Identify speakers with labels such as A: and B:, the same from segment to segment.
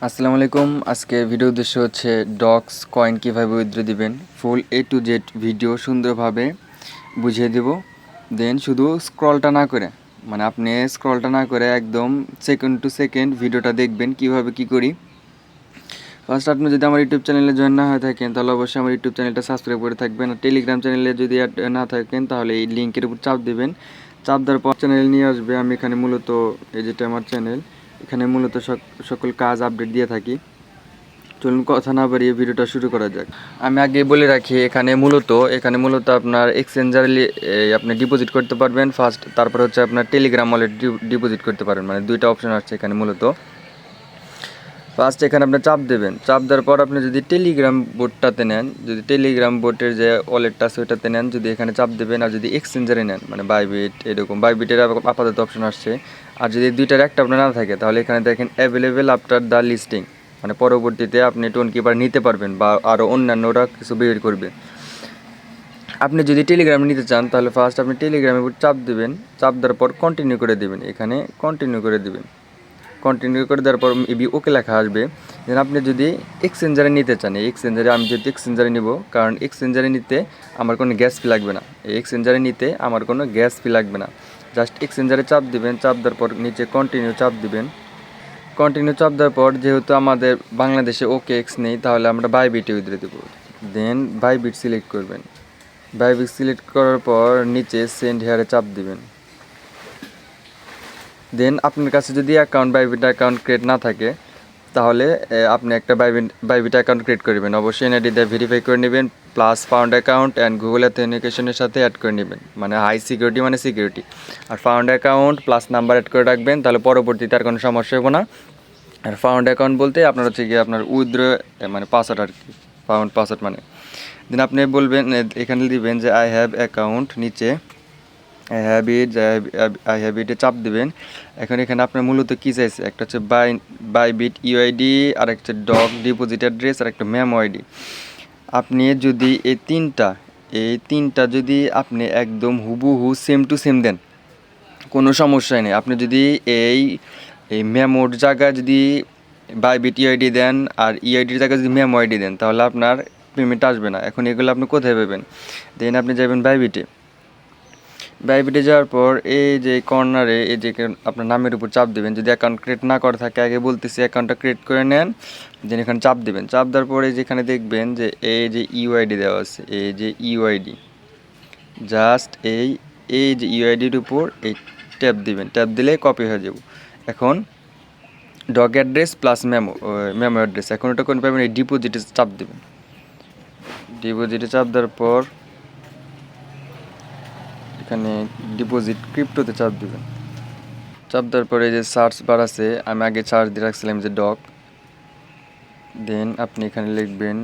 A: আসসালামু আলাইকুম। আজকে ভিডিও উদ্দেশ্য হচ্ছে ডক্স কয়েন কীভাবে উইথড্র দিবেন, ফুল A to Z ভিডিও সুন্দরভাবে বুঝিয়ে দেব। দেন শুধু স্ক্রলটা না করে, মানে আপনি স্ক্রলটা না করে একদম সেকেন্ড টু সেকেন্ড ভিডিওটা দেখবেন কীভাবে কী করি। ফার্স্ট আপনি যদি আমার ইউটিউব চ্যানেলে জয়েন না হয়ে থাকেন তাহলে অবশ্যই আমার ইউটিউব চ্যানেলটা সাবস্ক্রাইব করে থাকবেন। আর টেলিগ্রাম চ্যানেলে যদি না থাকেন তাহলে এই লিঙ্কের উপর চাপ দেবেন। চাপ দেওয়ার পর চ্যানেল নিয়ে আসবে। আমি এখানে মূলত এই যেটা আমার চ্যানেল, এখানে মূলত সকল কাজ আপডেট দিয়ে থাকি। চলুন কথা না বাড়িয়ে ভিডিওটা শুরু করা যাক। আমি আগে বলে রাখি, এখানে মূলত আপনার এক্সচেঞ্জারে আপনি ডিপোজিট করতে পারবেন ফার্স্ট, তারপর হচ্ছে আপনার টেলিগ্রাম ওয়ালেট ডিপোজিট করতে পারবেন, মানে দুইটা অপশন আসছে এখানে মূলত। ফার্স্ট এখানে আপনি চাপ দেবেন। চাপ দেওয়ার পর আপনি যদি টেলিগ্রাম বোটটাতে নেন, যদি টেলিগ্রাম বোটের যে ওয়ালেটটা আছে ওইটাতে নেন, যদি এখানে চাপ দেবেন। আর যদি এক্সচেঞ্জারে নেন, মানে বাইবিট, এরকম বাইবিটের আপাতত অপশন আসছে। আর যদি দুইটার একটা আপনার না থাকে তাহলে এখানে দেখেন অ্যাভেলেবেল আফটার দ্য লিস্টিং, মানে পরবর্তীতে আপনি টোন কিপার নিতে পারবেন বা আরও অন্যান্যরা কিছু বের করবে। আপনি যদি টেলিগ্রামে নিতে চান তাহলে ফার্স্ট আপনি টেলিগ্রামের উপর চাপ দেবেন। চাপ দেওয়ার পর কন্টিনিউ করে দেবেন, এখানে কন্টিনিউ করে দেবেন। কন্টিনিউ করে দেওয়ার পর এবি ওকে লেখা আসবে। দেন আপনি যদি এক্সচেঞ্জারে নিতে চান, এই এক্সচেঞ্জারে আমি যেহেতু এক্সচেঞ্জারে নিব, কারণ এক্সচেঞ্জারে নিতে আমার কোনো গ্যাস ফি লাগবে না। এই এক্সচেঞ্জারে নিতে আমার কোনো গ্যাস ফি লাগবে না। জাস্ট এক্সচেঞ্জারে চাপ দিবেন। চাপ দেওয়ার পর নিচে কন্টিনিউ চাপ দিবেন। কন্টিনিউ চাপ দেওয়ার পর যেহেতু আমাদের বাংলাদেশে ওকে এক্স নেই তাহলে আমরা বাইবিটে উইথড্র দেবো। দেন বাইবিট সিলেক্ট করবেন। বাইবিট সিলেক্ট করার পর নিচে সেন্ড হেয়ারে চাপ দিবেন। দেন আপনার কাছে যদি বাইবিট অ্যাকাউন্ট ক্রিয়েট না থাকে তাহলে আপনি একটা বাইবিট অ্যাকাউন্ট ক্রিয়েট করবেন। অবশ্যই এনআইডি দিয়ে ভেরিফাই করে নেবেন, plus found account and Google অথেন্টিকেশনের সাথে অ্যাড করে নেবেন, মানে হাই সিকিউরিটি মানে সিকিউরিটি। আর found account plus number add করে রাখবেন, তাহলে পরবর্তীতে আর কোনো সমস্যা হবে না। আর ফাউন্ড অ্যাকাউন্ট বলতে আপনার হচ্ছে গিয়ে আপনার উইথড্র মানে পাসওয়ার্ড আর কি, ফাউন্ড পাসওয়ার্ড মানে। দেন আপনি বলবেন, এখানে দিবেন যে আই হ্যাভ অ্যাকাউন্ট, নিচে আই হ্যাভ ইটে চাপ দিবেন। এখন এখানে আপনার মূলত কী চাইছে, একটা হচ্ছে বাইবিট ইউআইডি, আর একটা ডক ডিপোজিট অ্যাড্রেস, আর একটা মেমো আইডি। আপনি যদি এই তিনটা যদি আপনি একদম হুবহু সেম টু সেম দেন, কোনো সমস্যাই নেই। আপনি যদি এই মেমোর জায়গায় যদি বাইবিট ইউআইডি দেন আর ইউআইডির জায়গায় যদি মেমো আইডি দেন তাহলে আপনার পেমেন্ট আসবে না। এখন এগুলো আপনি কোথায় পাবেন? দেন আপনি যাবেন বাইবিটে যাওয়ার পর এই যে কর্নারে এই যে আপনার নামের উপর চাপ দেবেন। যদি অ্যাকাউন্ট ক্রিয়েট না করা থাকে, আগে বলতেছি অ্যাকাউন্টটা ক্রিয়েট করে নেন। দেন এখানে চাপ দেবেন। চাপ দেওয়ার পরে যেখানে দেখবেন যে এই যে ইউআইডি দেওয়া আছে, এই যে ইউআইডি, জাস্ট এই যে ইউআইডির উপর এই ট্যাপ দিবেন। ট্যাপ দিলে কপি হয়ে যাব। এখন doc address plus memo address, এখন ওটা কোন পাবেন? এই ডিপোজিটে চাপ দেবেন। ডিপোজিটে চাপ দেওয়ার পর এখানে ডিপোজিট ক্রিপ্টোতে চাপ দেবেন। চাপ দেওয়ার পরে যে সার্চ বার আছে, আমি আগে সার্চ দিয়ে রাখছিলাম যে ডক। দেন আপনি এখানে লিখবেন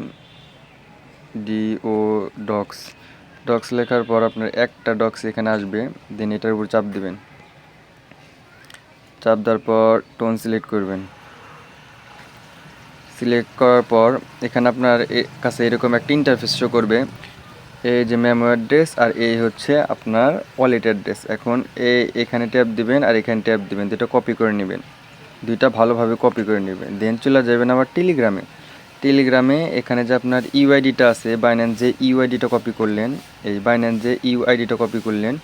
A: ডিও ডক্স লেখার পর আপনার একটা ডক্স এখানে আসবে। দেন এটার উপর চাপ দিবেন। চাপ দেওয়ার পর টোন সিলেক্ট করবেন। সিলেক্ট করার পর এখানে আপনার কাছে এরকম একটা ইন্টারফেস শো করবে। এই যে মেমো অ্যাড্রেস আর এই হচ্ছে আপনার ওয়ালেট অ্যাড্রেস। এখন এখানে ট্যাপ দিবেন আর এখানে ট্যাপ দিবেন, দুটো কপি করে নেবেন, দুইটা ভালোভাবে কপি করে নেবেন। দেন চলে যাবেন আবার টেলিগ্রামে এখানে যে আপনার ইউআইডিটা আছে, বাইন্যান্স যে ইউআইডিটা কপি করলেন, এই বাইন্যান্স যে ইউআইডিটা কপি করলেন,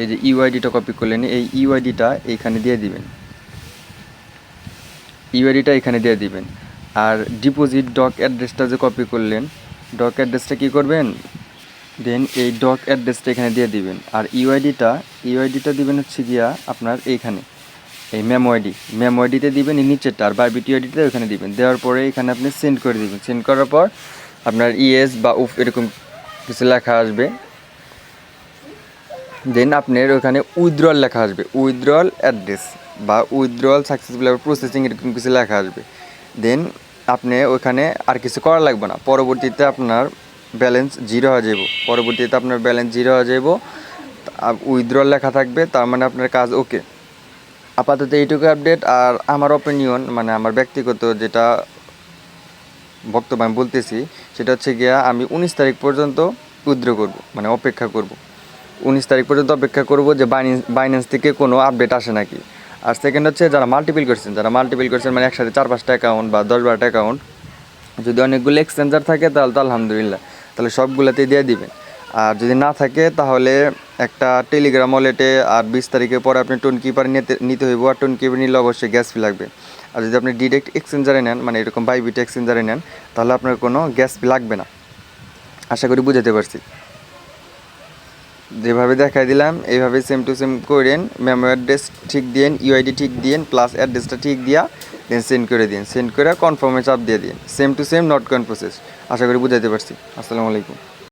A: এই যে ইউআইডিটা কপি করলেন, এই ইউআইডিটা এইখানে দিয়ে দিবেন। ইউআইডিটা এখানে দিয়ে দিবেন। আর ডিপোজিট ডক অ্যাড্রেসটা যে কপি করলেন, ডক অ্যাড্রেসটা কী করবেন? দেন এই ডক অ্যাড্রেসটা এখানে দিয়ে দিবেন। আর ইউআইডিটা দিবেন হচ্ছে গিয়া আপনার এইখানে এই মেমো আইডিতে দিবেন, এই নিচেরটা। আর বাইবিট ইউআইডিটা ওখানে দিবেন। দেওয়ার পরে এখানে আপনি সেন্ড করে দিবেন। সেন্ড করার পর আপনার ইএস বা উফ এরকম কিছু লেখা আসবে। দেন আপনার ওখানে উইথড্রল লেখা আসবে, উইথড্রল অ্যাড্রেস বা উইথড্রল সাকসেসফুল প্রসেসিং এরকম কিছু লেখা আসবে। দেন আপনি ওখানে আর কিছু করা লাগবে না। পরবর্তীতে আপনার ব্যালেন্স জিরো হয়ে যাব। উইথড্রল লেখা থাকবে, তার মানে আপনার কাজ ওকে। আপাতত এইটুকু আপডেট। আর আমার অপিনিয়ন, মানে আমার ব্যক্তিগত যেটা বক্তব্য আমি বলতেছি, সেটা হচ্ছে গিয়া আমি 19 তারিখ পর্যন্ত উইথড্র করব, মানে অপেক্ষা করব। 19 তারিখ পর্যন্ত অপেক্ষা করব যে বাইন্যান্স থেকে কোনো আপডেট আসে নাকি। আর সেকেন্ড হচ্ছে যারা মাল্টিপল করছেন মানে একসাথে 4-5টা অ্যাকাউন্ট বা 10-12টা অ্যাকাউন্ট, যদি অনেকগুলো এক্সচেঞ্জার থাকে তাহলে তো আলহামদুলিল্লাহ, তাহলে সবগুলোতেই দিয়ে দিবেন। আর যদি না থাকে তাহলে একটা টেলিগ্রাম ওয়ালেটে আর 20 তারিখের পরে আপনি টোন কিপার নিতে হইব। আর টোন কিপার নিলে অবশ্যই গ্যাস ফি লাগবে। আর যদি আপনি ডিরেক্ট এক্সচেঞ্জারে নেন, মানে এরকম বাইবিট এক্সচেঞ্জারে নেন, তাহলে আপনার কোনো গ্যাস ফি লাগবে না। আশা করি বুঝাতে পারছি। যেভাবে দেখাই দিলাম এইভাবে সেম টু সেম করেন, মেমো অ্যাড্রেস ঠিক দিন, ইউআইডি ঠিক দিন, প্লাস অ্যাড্রেসটা ঠিক দিয়া দেন সেন্ড করে দিন। সেন্ড করে কনফার্মে চাপ দিয়ে দিন। সেম টু সেম নট কন প্রসেস। আশা করি বুঝাইতে পারছি। আসসালামু আলাইকুম।